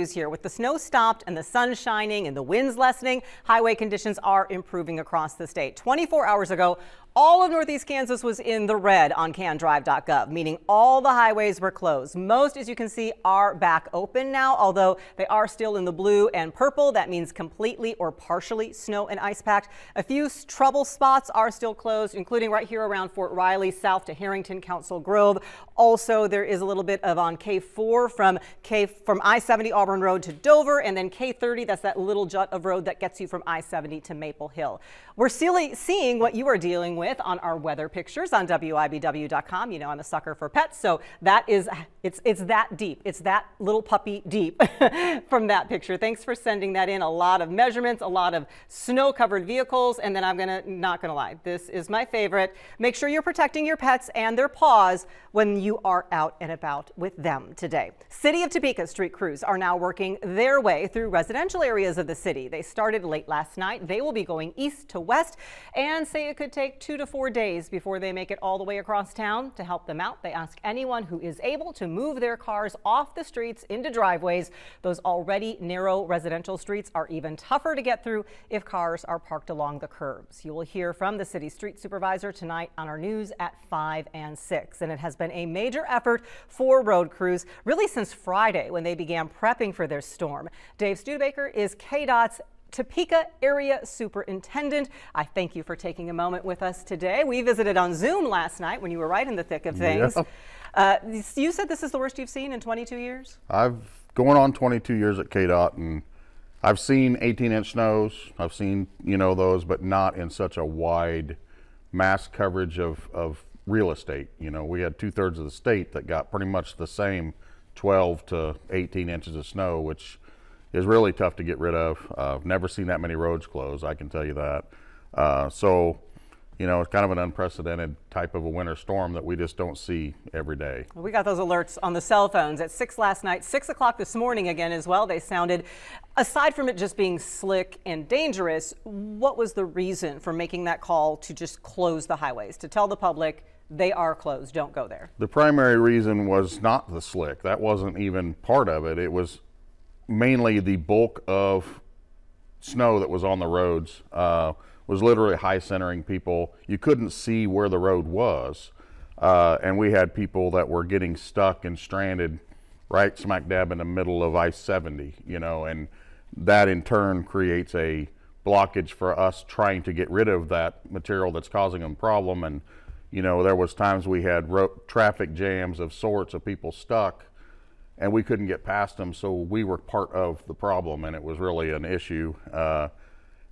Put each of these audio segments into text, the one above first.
Here with the snow stopped and the sun shining and the winds lessening, highway conditions are improving across the state. 24 hours ago, all of Northeast Kansas was in the red on candrive.gov, meaning all the highways were closed. Most, as you can see, are back open now, although they are still in the blue and purple. That means completely or partially snow and ice packed. A few trouble spots are still closed, including right here around Fort Riley, south to Harrington, Council Grove. Also, there is a little bit of on K4 from I-70 Auburn Road to Dover, and then K30, that's that little jut of road that gets you from I-70 to Maple Hill. We're still seeing what you are dealing with on our weather pictures on WIBW.com. You know I'm a sucker for pets, so that is, it's that deep. It's that little puppy deep from that picture. Thanks for sending that in. A lot of measurements, a lot of snow-covered vehicles, and then not gonna lie, this is my favorite. Make sure you're protecting your pets and their paws when you are out and about with them today. City of Topeka street crews are now working their way through residential areas of the city. They started late last night. They will be going east to west and say it could take 2 to 4 days before they make it all the way across town. To help them out, they ask anyone who is able to move their cars off the streets into driveways. Those already narrow residential streets are even tougher to get through if cars are parked along the curbs. You will hear from the city street supervisor tonight on our news at 5 and 6. And it has been a major effort for road crews really since Friday when they began prepping for their storm. Dave Studebaker is KDOT's Topeka Area Superintendent. I thank you for taking a moment with us today. We visited on Zoom last night when you were right in the thick of things. Yeah. You said this is the worst you've seen in 22 years? I've going on 22 years at KDOT, and I've seen 18-inch snows. I've seen, those, but not in such a wide mass coverage of real estate. We had 2/3 of the state that got pretty much the same 12 to 18 inches of snow, which is really tough to get rid of. I've never seen that many roads closed, I can tell you that. It's kind of an unprecedented type of a winter storm that we just don't see every day. We got those alerts on the cell phones at 6 last night, 6 o'clock this morning again as well. They sounded, aside from it just being slick and dangerous, what was the reason for making that call to just close the highways, to tell the public they are closed, don't go there? The primary reason was not the slick. That wasn't even part of it. It was mainly the bulk of snow that was on the roads was literally high centering people. You couldn't see where the road was, and we had people that were getting stuck and stranded right smack dab in the middle of I-70, and that in turn creates a blockage for us trying to get rid of that material that's causing them problem. And there was times we had traffic jams of sorts of people stuck, and we couldn't get past them, so we were part of the problem, and it was really an issue.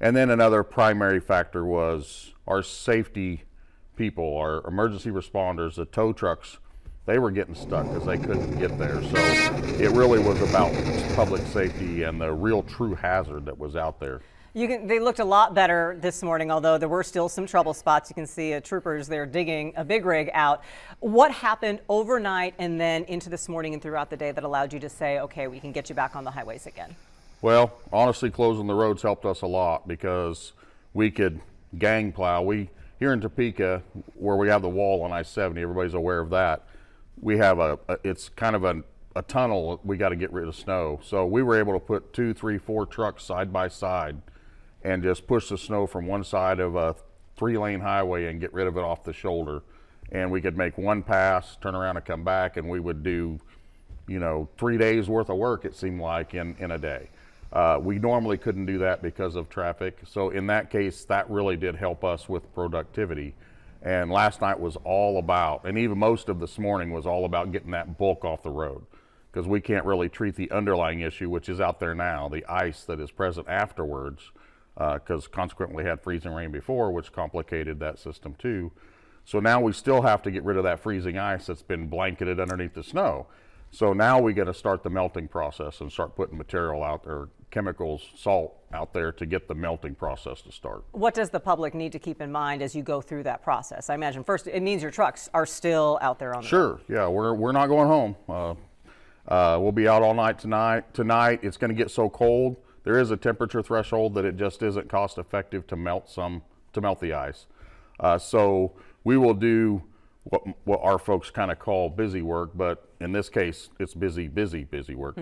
And then another primary factor was our safety people, our emergency responders, the tow trucks. They were getting stuck because they couldn't get there. So it really was about public safety and the real true hazard that was out there. They looked a lot better this morning, although there were still some trouble spots. You can see troopers there digging a big rig out. What happened overnight and then into this morning and throughout the day that allowed you to say, okay, we can get you back on the highways again? Well, honestly, closing the roads helped us a lot because we could gang plow. Here in Topeka, where we have the wall on I-70, everybody's aware of that. We have it's kind of a tunnel. We got to get rid of snow. So we were able to put 2, 3, 4 trucks side by side and just push the snow from one side of a 3-lane highway and get rid of it off the shoulder. And we could make one pass, turn around and come back, and we would do, 3 days worth of work, it seemed like, in a day. We normally couldn't do that because of traffic. So in that case, that really did help us with productivity. And last night was all about, and even most of this morning was all about getting that bulk off the road, because we can't really treat the underlying issue, which is out there now, the ice that is present afterwards, because consequently had freezing rain before, which complicated that system too. So now we still have to get rid of that freezing ice that's been blanketed underneath the snow. So now we got to start the melting process and start putting material out there, chemicals, salt out there to get the melting process to start. What does the public need to keep in mind as you go through that process? I imagine first it means your trucks are still out there on the road. Yeah, we're not going home. We'll be out all night tonight. It's going to get so cold. There is a temperature threshold that it just isn't cost effective to melt the ice. So we will do what our folks kind of call busy work, but in this case, it's busy work.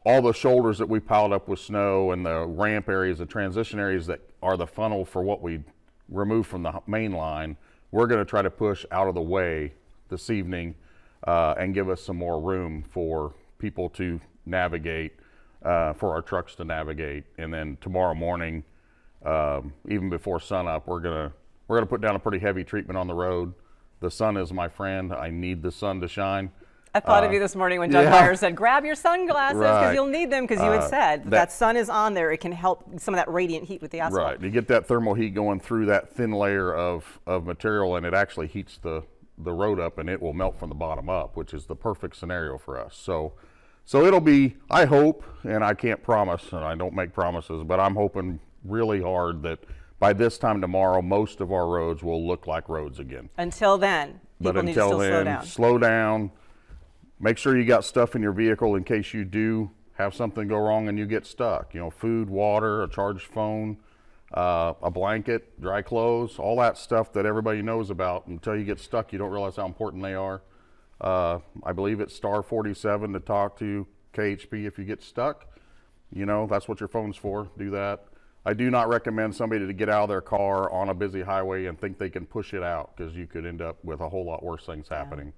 all the shoulders that we piled up with snow and the ramp areas, the transition areas that are the funnel for what we remove from the main line, we're going to try to push out of the way this evening and give us some more room for people to navigate, for our trucks to navigate. And then tomorrow morning, even before sunup, we're gonna put down a pretty heavy treatment on the road. The sun is my friend. I need the sun to shine. I thought of you this morning when Doug Myers said, grab your sunglasses because you'll need them, because you had said that sun is on there. It can help some of that radiant heat with the asphalt. Right. You get that thermal heat going through that thin layer of material, and it actually heats the road up, and it will melt from the bottom up, which is the perfect scenario for us. So it'll be, I hope, and I can't promise, and I don't make promises, but I'm hoping really hard that by this time tomorrow, most of our roads will look like roads again. Until then, people need to still slow down. Slow down. Make sure you got stuff in your vehicle in case you do have something go wrong and you get stuck. You know, food, water, a charged phone, a blanket, dry clothes, all that stuff that everybody knows about. Until you get stuck, you don't realize how important they are. I believe it's star 47 to talk to KHP if you get stuck. You know, that's what your phone's for. Do that. I do not recommend somebody to get out of their car on a busy highway and think they can push it out, because you could end up with a whole lot worse things happening.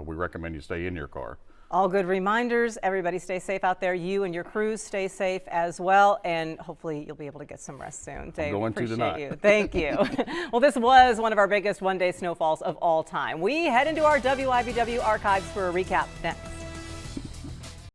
We recommend you stay in your car. All good reminders. Everybody stay safe out there. You and your crews stay safe as well, and hopefully you'll be able to get some rest soon. Dave, appreciate you. Thank you. Well, this was one of our biggest one-day snowfalls of all time. We head into our WIBW archives for a recap next.